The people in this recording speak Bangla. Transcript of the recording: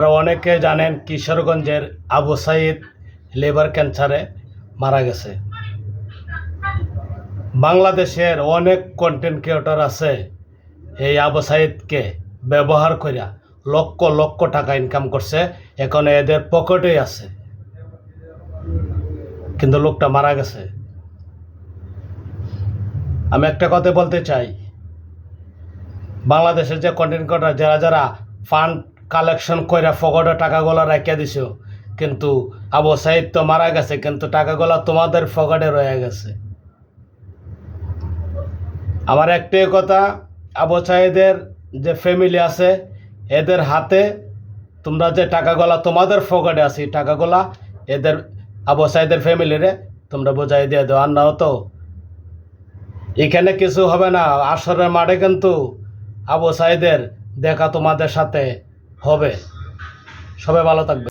আপনারা অনেকে জানেন কিশোরগঞ্জের আবু সাইদ লিভার ক্যান্সারে মারা গেছে। বাংলাদেশের অনেক কন্টেন্ট ক্রিয়েটর আছে এই আবু সাইদকে ব্যবহার করে লক্ষ লক্ষ টাকা ইনকাম করছে, এখন এদের পকেটেই আছে, কিন্তু লোকটা মারা গেছে। আমি একটা কথা বলতে চাই, বাংলাদেশের যে কন্টেন্ট ক্রিয়েটর যারা যারা ফান্ড কালেকশন করে পকেটে টাকাগুলো রেখে দিছ, কিন্তু আবু সাইদ তো মারা গেছে, কিন্তু টাকাগুলো তোমাদের পকেটে রয়ে গেছে। আমার একটাই কথা, আবু সাইদের যে ফ্যামিলি আছে এদের হাতে তোমরা যে টাকাগুলা তোমাদের পকেটে আছে টাকাগুলা এদের আবু সাইদের ফ্যামিলিরে তোমরা বোঝাই দিয়ে দাও। আর নাও তো এখানে কিছু হবে না, আসরের মাঠে কিন্তু আবু সাইদের দেখা তোমাদের সাথে হবে। সবাই ভালো থাকবে।